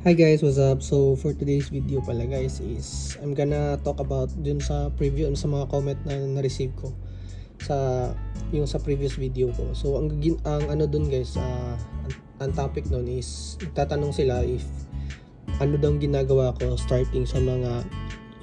Hi guys, what's up? So for today's video pala guys is I'm gonna talk about dun sa preview sa mga comment na na-receive ko sa sa previous video ko. So ang ano dun guys, ang topic nun is tatanong sila if ano daw ginagawa ko starting sa mga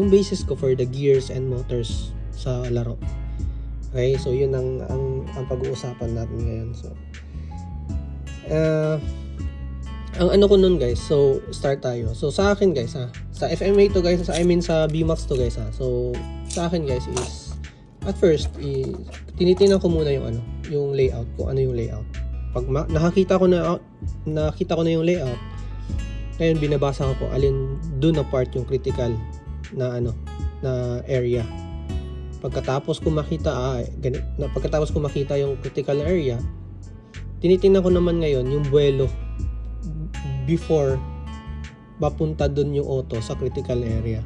yung basis ko for the gears and motors sa laro. Okay, so yun ang pag-uusapan natin ngayon. So ang ano ko nun guys, so start tayo. So sa akin guys sa FMA to guys, sa BMAX to guys So sa akin guys is at first tinitingnan ko muna yung layout ko, ano yung layout. Pag nakita ko na yung layout, ngayon binabasa ko kung alin doon na part yung critical na na area. Pagkatapos ko makita yung critical area, tinitingnan ko naman ngayon yung buwelo before mapunta dun yung auto sa critical area.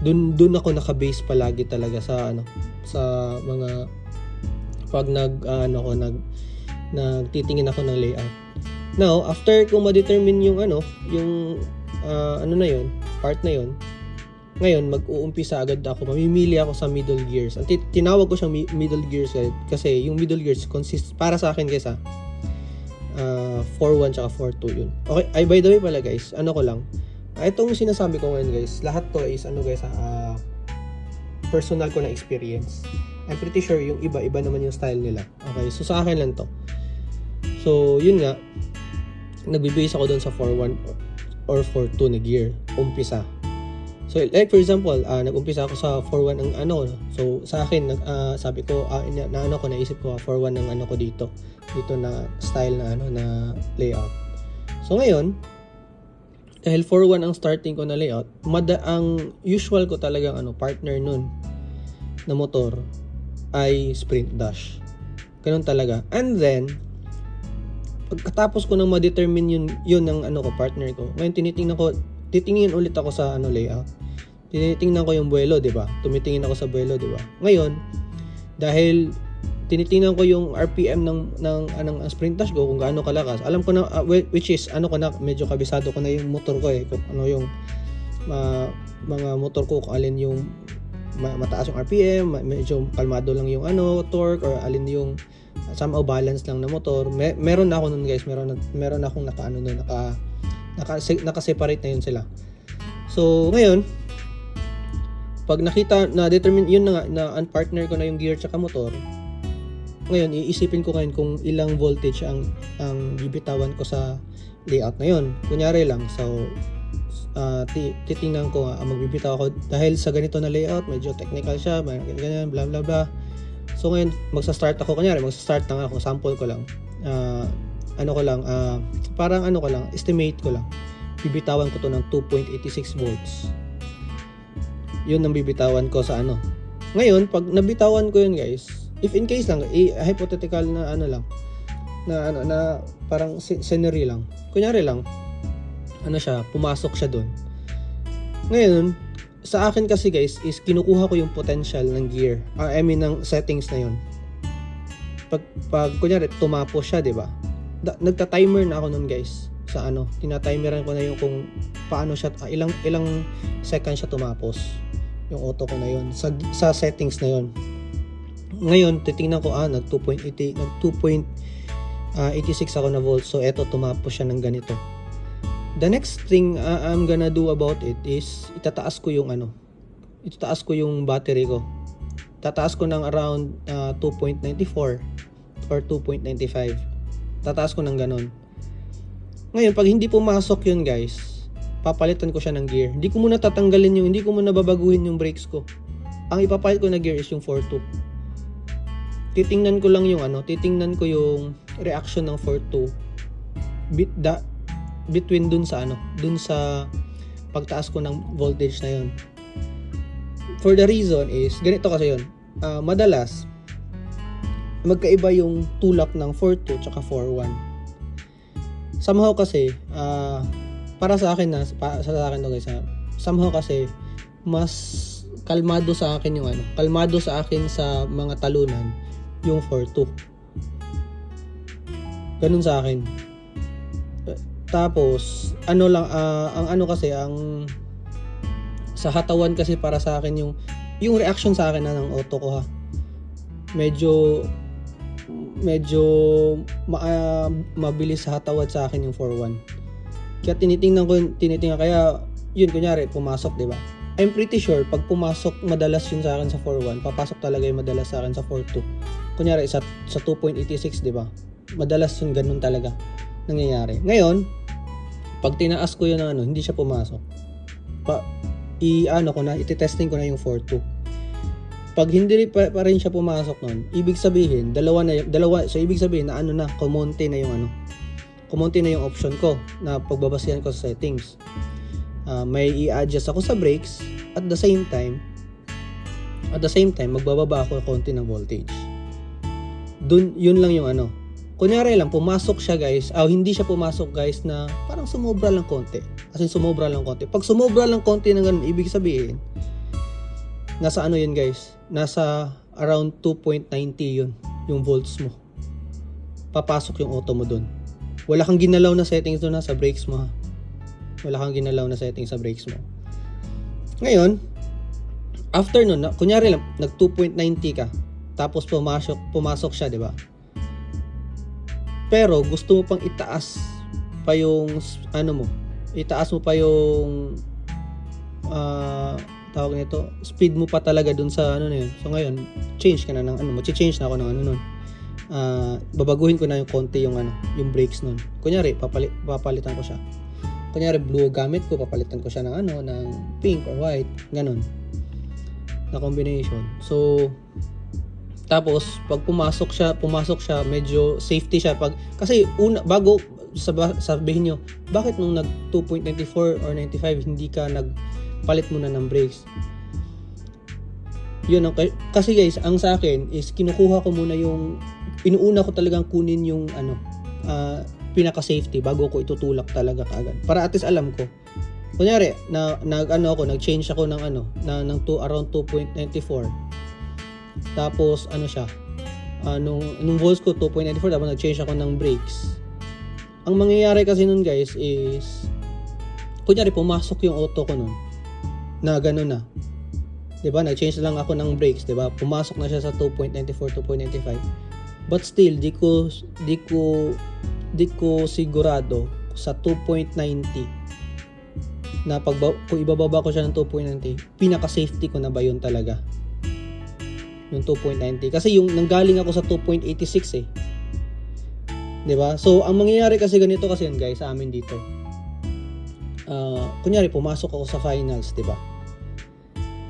Dun ako naka-base palagi talaga sa sa mga pag nagtitingin ako ng layout. Now, after ko ma-determine yung na yun, part na yun, ngayon mag-uumpisa agad ako, mamimili ako sa middle gears. Ang tinawag ko siyang middle gears kasi yung middle gears consists, para sa akin guys 4-1 tsaka 4-2 yun. Okay, by the way pala guys, itong sinasabi ko ngayon guys, lahat to is personal ko na experience. I'm pretty sure yung iba naman yung style nila. Okay, so sa akin lang to. So yun nga, nagbe-base ako doon sa 4-1 or 4-2 na gear, umpisa. So like for example, nag-umpisa ako sa 4-1 ang so sa akin sabi ko naisip ko 4-1 ang ko dito na style na layout. So ngayon, dahil 4-1 ang starting ko na layout, ang usual ko talagang partner nun na motor ay sprint dash. Ganun talaga. And then pagkatapos ko nang ma-determine yun ng partner ko, ngayon titingin ulit ako sa layout. Tinitingnan ko yung buwelo, 'di ba? Tumitingin ako sa buwelo, 'di ba? Ngayon, dahil tinitingnan ko yung RPM ng sprint dash ko kung gaano kalakas. Alam ko na which is medyo kabisado ko na yung motor ko kung yung mga motor ko, kung alin yung mataas yung RPM, medyo kalmado lang yung torque, or alin yung somehow balance lang na motor. Meron na ako nun guys, meron akong naka-separate na yun sila. So ngayon, pag nakita na determine yun na ang partner ko na yung gear tsaka motor, ngayon iisipin ko ngayon kung ilang voltage ang bibitawan ko sa layout na yun. Kunyari lang, so titingnan ko magbibitaw ako dahil sa ganito na layout, medyo technical siya, ganyan bla bla bla. So ngayon magsa-start lang ako, sample ko lang. Estimate ko lang. Bibitawan ko to ng 2.86 volts. Yun ang bibitawan ko sa Ngayon, pag nabitawan ko yun guys, if in case lang, hypothetical na na parang scenery lang. Kunyari lang, pumasok siya doon. Ngayon, sa akin kasi guys, is kinukuha ko yung potential ng gear. Ng settings na yun. Pag kunyari, tumapos siya, di ba? Nagta-timer na ako nun guys. Sa tinatimeran ko na yung kung paano siya, ilang seconds siya tumapos. Yung auto ko na yun sa settings na yun. Ngayon titingnan ko nag 2.86 ako na volts, so eto tumapos siya ng ganito. The next thing I'm gonna do about it is itataas ko yung battery ko. Tataas ko ng around 2.94 or 2.95. Tataas ko ng ganon. Ngayon pag hindi pumasok yun guys, papalitan ko siya ng gear. Hindi ko muna babaguhin yung brakes ko. Ang ipapalit ko na gear is yung 4-2. Titingnan ko yung reaction ng 4-2 between dun sa pagtaas ko ng voltage na yun. For the reason is, ganito kasi yun. Madalas, magkaiba yung tulak ng 4-2 tsaka 4-1. Somehow kasi, para sa akin to guys, somehow kasi mas kalmado sa akin sa mga talunan yung 4-2. Ganun sa akin. Tapos ano lang, ang ano kasi, ang sa hatawan kasi para sa akin yung reaction sa akin ng auto ko ha, medyo mabilis sa hatawad sa akin yung 4-1. Kaya tinitingnan, kaya yun, kunyari pumasok, di ba? I'm pretty sure pag pumasok madalas yun sa akin sa 4-1, papasok talaga yung madalas sa akin sa 4-2. Kunyari sa 2.86, di ba? Madalas yun, ganun talaga nangyayari. Ngayon, pag tinaas ko yun ng hindi siya pumasok. Ititesting ko na yung 4-2. Pag hindi pa rin siya pumasok nun, ibig sabihin, so ibig sabihin na kumonti na yung option ko na pagbabasihan ko sa settings. May i-adjust ako sa brakes at the same time magbababa ako konti ng voltage. Yun lang yung kunyari lang pumasok siya guys, hindi siya pumasok guys na parang sumobra lang konti. Sumobra lang konti. Pag sumobra lang konti ng ganun, ibig sabihin nasa yun guys, nasa around 2.90 yun yung volts mo. Papasok yung auto mo dun. Wala kang ginalaw na settings doon sa brakes mo ha. Wala kang ginalaw na settings sa brakes mo. Ngayon, after nun, kunyari lang, nag 2.90 ka, tapos pumasok siya, di ba? Pero gusto mo pang itaas pa yung itaas mo pa yung tawag nito, speed mo pa talaga dun sa na yun. So ngayon, change ka na ng change na ako ng nun. Babaguhin ko na yung konti yung brakes nun. Kunyari, papalitan ko siya. Kunyari blue gamit ko, papalitan ko siya ng ng pink or white, ganun na combination. So tapos pag pumasok siya, medyo safety siya kasi bago sabihin nyo, bakit nung nag 2.94 or 95 hindi ka nagpalit muna ng brakes? Yun kasi guys, ang sa akin is kinukuha ko muna inuuna ko talagang kunin yung pinaka-safety bago ko itutulak talaga kaagad. Para at least alam ko. Kunyari, nag-change ako ng around 2.94. Tapos siya. Nung volts ko 2.94, tapos nag-change ako ng brakes. Ang mangyayari kasi nun guys is kunyari pumasok yung auto ko nun na gano'n na. 'Di ba? Nag-change lang ako ng brakes, 'di ba? Pumasok na siya sa 2.94, 2.95. But still, di ko sigurado sa 2.90 na kung ibababa ko siya ng 2.90, pinaka-safety ko na ba yun talaga? Yung 2.90. Kasi yung nanggaling ako sa 2.86 diba? So, ang mangyayari kasi ganito kasi yan guys sa amin dito. Kunyari, pumasok ako sa finals, diba?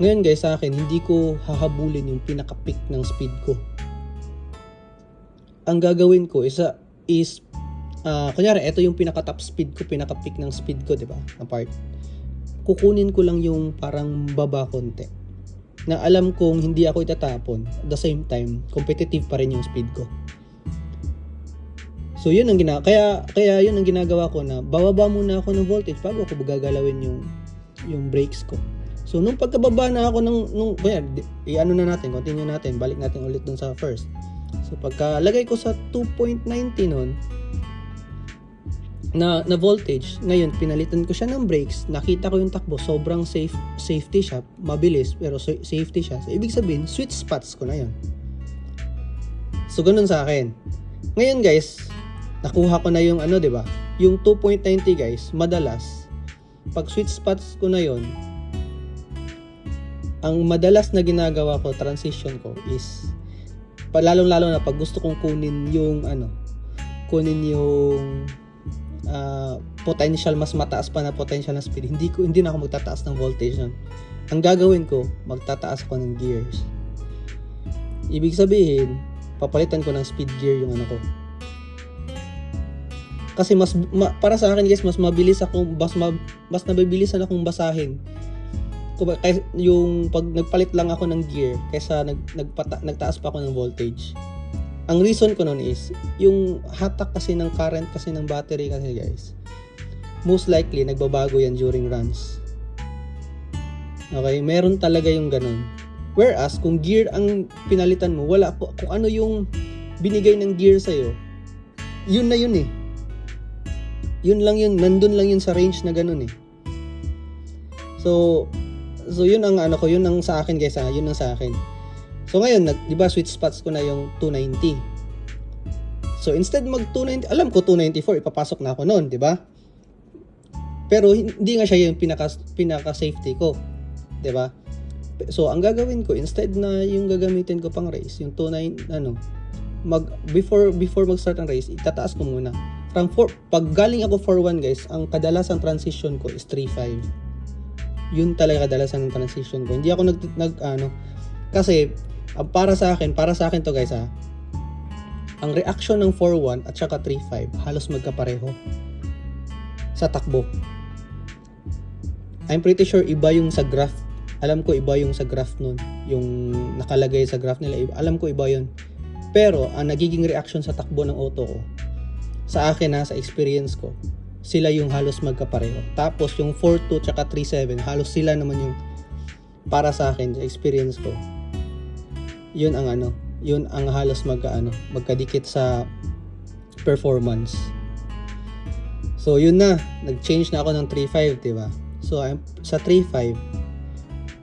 Ngayon guys, sa akin, hindi ko hahabulin yung pinaka-peak ng speed ko. Ang gagawin ko is kunyari, ito yung pinaka-top speed ko, pinaka-peak ng speed ko, diba? Na part. Kukunin ko lang yung parang baba konti. Na alam kong hindi ako itatapon. At the same time, competitive pa rin yung speed ko. So, yun ang kaya yun ang ginagawa ko na bababa muna ako ng voltage bago ako gagalawin yung brakes ko. So, nung pagkababa na ako continue natin, balik natin ulit dun sa first. So, pagkalagay ko sa 2.90 nun, na voltage, ngayon pinalitan ko siya ng brakes, nakita ko yung takbo, sobrang safety siya, mabilis pero safety siya. So ibig sabihin, sweet spots ko na yun. So ganun sa akin. Ngayon guys, nakuha ko na yung di ba? Yung 2.90 guys, madalas pag sweet spots ko na yun, ang madalas na ginagawa ko, transition ko is lalong-lalo na pag gusto kong kunin yung potential, mas mataas pa na potential na speed, hindi na ako magtataas ng voltage nun. Ang gagawin ko, magtataas ako ng gears. Ibig sabihin, papalitan ko ng speed gear yung ko. Kasi para sa akin guys, mas mabilis akong mas nabibilisan akong basahin. Yung pag nagpalit lang ako ng gear kaysa nagtaas pa ako ng voltage. Ang reason ko nun is, yung hatak kasi ng current kasi ng battery kasi guys, most likely, nagbabago yan during runs. Okay? Meron talaga yung ganun. Whereas, kung gear ang pinalitan mo, kung ano yung binigay ng gear sa'yo, yun na yun yun lang yun, nandun lang yun sa range na ganun eh. So yun ang ano ko, yun ang sa akin guys, yun ang sa akin. So ngayon, di ba sweet spots ko na yung 290. So instead mag 290, alam ko 294 ipapasok na ako noon, di ba? Pero hindi nga siya yung pinaka safety ko, di ba? So ang gagawin ko, instead na yung gagamitin ko pang race, yung 29 before mag-start ang race, itataas ko muna. From 4, pag galing ako 4-1 guys, ang kadalasang transition ko is 3-5. Yun talaga kadalasan ng transition ko. Hindi ako kasi para sa akin to guys ang reaction ng 4-1 at saka 3-5 halos magkapareho sa takbo. I'm pretty sure iba yung sa graph. Alam ko iba yung sa graph nun. Yung nakalagay sa graph nila, alam ko iba yun. Pero ang nagiging reaction sa takbo ng auto ko, sa akin sa experience ko, sila yung halos magkapareho. Tapos yung 4-2 tsaka 3-7, halos sila naman yung para sa akin, sa experience ko. Yun ang halos magkadikit sa performance. So yun na, nag-change na ako ng 3.5, di ba? So sa 3.5,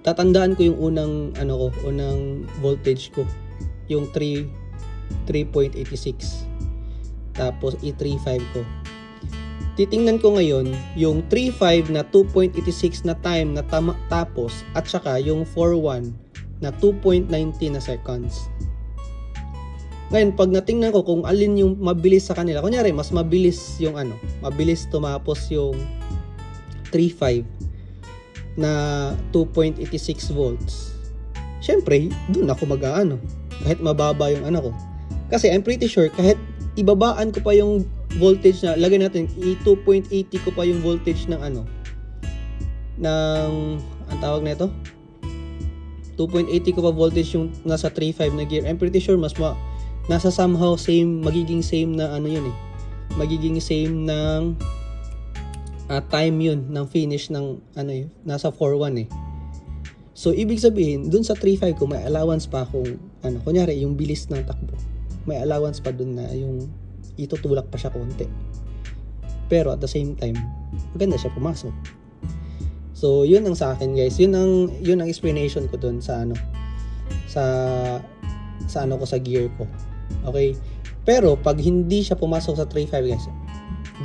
tatandaan ko yung unang voltage ko, yung 3.86. Tapos i-3.5 ko. Titingnan ko ngayon yung 3.5 na 2.86 na time na tapos at saka yung 4.1 na 2.90 na seconds. Ngayon, pag natingnan ko kung alin yung mabilis sa kanila, kunyari, mas mabilis yung mabilis tumapos yung 3.5 na 2.86 volts. Syempre, dun ako kahit mababa yung ko. Kasi I'm pretty sure, kahit ibabaan ko pa yung voltage na, lagay natin, 2.80 ko pa yung voltage ng ang tawag na ito? 2.80 ko pa voltage yung nasa 3.5 na gear. I'm pretty sure nasa somehow magiging same na magiging same ng time yun ng finish ng nasa 4.1 So ibig sabihin dun sa 3.5 ko may allowance pa kung kunyari yung bilis ng takbo, may allowance pa dun na yung itutulak pa siya konti, pero at the same time maganda siya pumasok. So yun ang sa akin guys, yun ang explanation ko dun sa ko sa gear ko. Okay? Pero pag hindi siya pumasok sa 3.5 guys,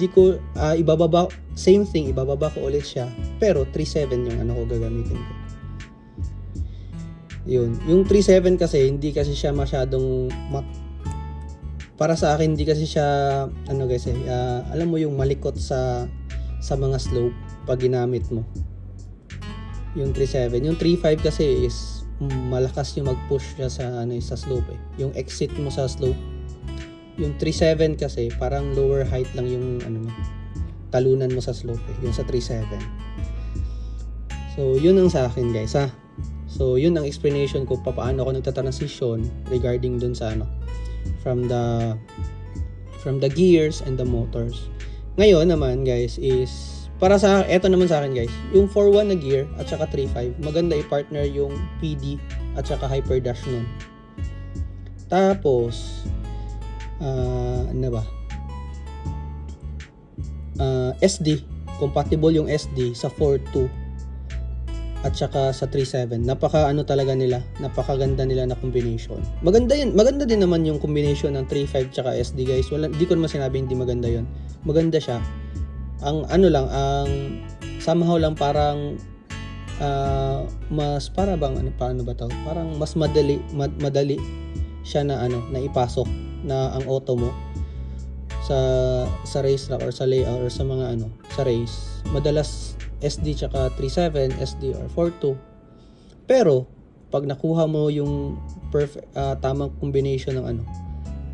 di ko ibababa, same thing, ibababa ko ulit siya, pero 3.7 yung ko gagamitin ko. Yun, yung 3.7 kasi hindi kasi siya masyadong para sa akin hindi kasi siya guys alam mo yung malikot sa mga slope pag ginamit mo yung 3.7. Yung 3.5 kasi is malakas yung mag-push siya sa sa slope yung exit mo sa slope. Yung 3.7 kasi parang lower height lang yung talunan mo sa slope yung sa 3.7. So yun ang sa akin guys So yun ang explanation ko paano ako nagta-transition regarding dun sa from the gears and the motors. Ngayon naman guys is eto naman sa akin guys, yung 4.1 na gear at saka 3.5, maganda i-partner yung PD at saka Hyper Dash nun. Tapos SD, compatible yung SD sa 4.2 at saka sa 3.7. Napakaganda nila na combination. Maganda din naman yung combination ng 3.5 tsaka SD guys. Di ko naman sinabi hindi maganda yon. Maganda siya. Ang somehow lang parang mas paano ba to? Parang mas madali siya na ipasok na ang auto mo sa race track or sa layout or sa mga sa race. Madalas SD tsaka 3.7, SD or 4.2. Pero pag nakuha mo yung tamang combination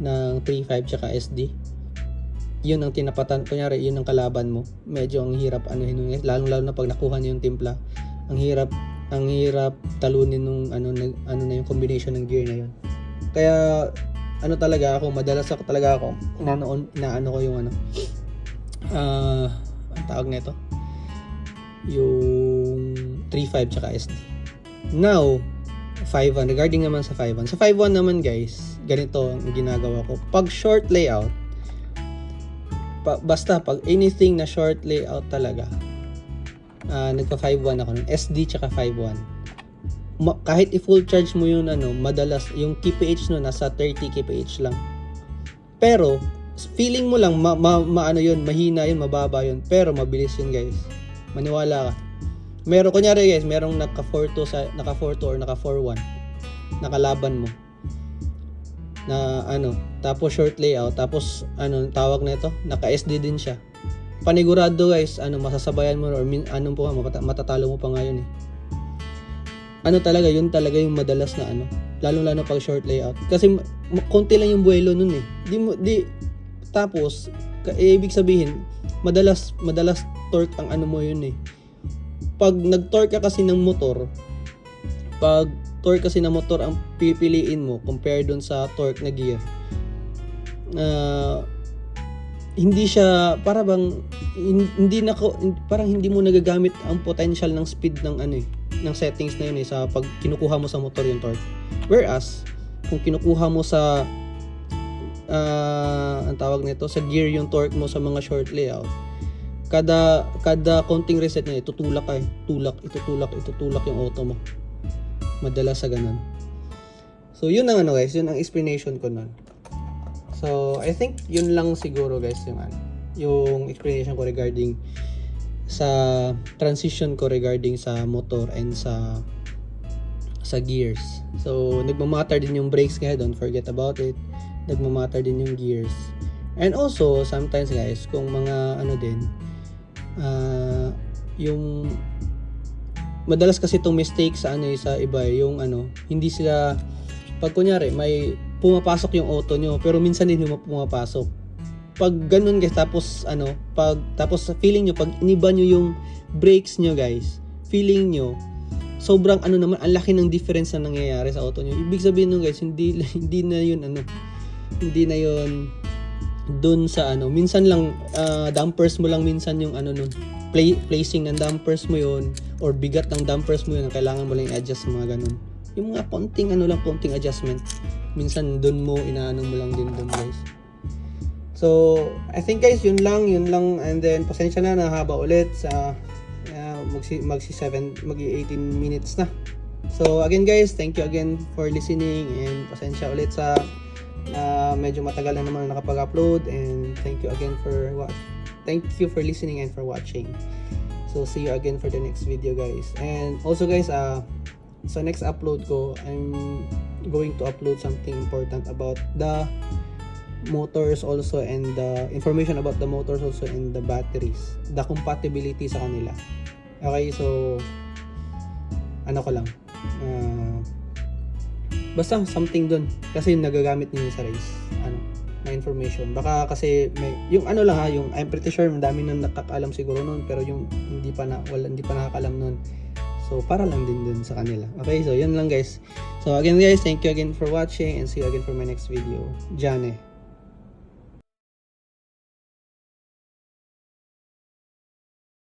ng 3.5 tsaka SD, yun ang tinapatan, kunyari yun ang kalaban mo, medyo ang hirap lalo na pag nakuha niyo yung timpla, ang hirap talunin nung na yung combination ng gear na yun. Kaya madalas ako inaano ko yung ang tawag nito, yung 3.5 tsaka SD. Now 5.1, regarding naman sa 5.1 naman guys, ganito ang ginagawa ko pag short layout. basta pag anything na short layout talaga, nagka 5.1 ako nun, SD tsaka 5.1. Kahit i-full charge mo yun, madalas, yung kph no, nasa 30 kph lang. Pero, feeling mo lang, mahina yun, mababa yun, pero mabilis yun guys. Maniwala ka. Kunyari guys, merong naka 4.2 or naka 4.1, nakalaban mo. Na tapos short layout, tapos tawag na ito, naka SD din siya. Panigurado guys, masasabayan mo or matatalo mo pa ngayon eh. Talaga yun talaga yung madalas na lalo pag short layout. Kasi konti lang yung buwelo nun eh. Tapos ibig sabihin, madalas torque ang mo yun eh. Pag nag-torque ka kasi ng motor, ang pipiliin mo compare dun sa torque na gear, hindi siya parang hindi mo nagagamit ang potential ng speed ng ng settings na yun sa pag kinukuha mo sa motor yung torque. Whereas kung kinukuha mo sa ang tawag nito sa gear yung torque mo sa mga short layout, kada konting reset na itutulak yung auto mo. Madalas sa ganun. So yun ang guys, yun ang explanation ko nun. So I think yun lang siguro guys yung explanation ko regarding sa transition ko regarding sa motor and sa gears. So nagmamatter din yung brakes kaya don't forget about it. Nagmamatter din yung gears. And also sometimes guys, kung mga yung madalas kasi itong mistake sa sa iba yung hindi sila, pag kunyari may pumapasok yung auto nyo pero minsan din yung pumapasok. Pag ganun guys, tapos tapos feeling nyo pag iniba nyo yung brakes nyo guys, feeling nyo sobrang naman, ang laki ng difference na nangyayari sa auto nyo. Ibig sabihin nung guys, hindi na yun dun sa minsan lang dampers mo lang minsan yung nun placing ng dampers mo yun or bigat ng dampers mo yun ang kailangan mo lang i-adjust mga ganun, yung mga konting adjustment minsan dun mo inaano mo lang din dun guys. So I think guys yun lang, and then pasensya na haba ulit sa magsi 18 minutes na. So again guys, thank you again for listening, and pasensya ulit sa medyo matagal na naman nakapag-upload, and thank you for listening and for watching. So see you again for the next video guys. And also guys, sa next upload ko, I'm going to upload something important about the motors also, and the information about the motors also, and the batteries, the compatibility sa kanila. Okay, so ko lang, basta something dun kasi nagagamit niyo sa race na information. Baka kasi may yung yung I'm pretty sure madami nang nakakaalam siguro noon, pero yung hindi pa nakakaalam noon. So para lang din dun sa kanila. Okay, so yun lang guys. So again guys, thank you again for watching, and see you again for my next video. Jane.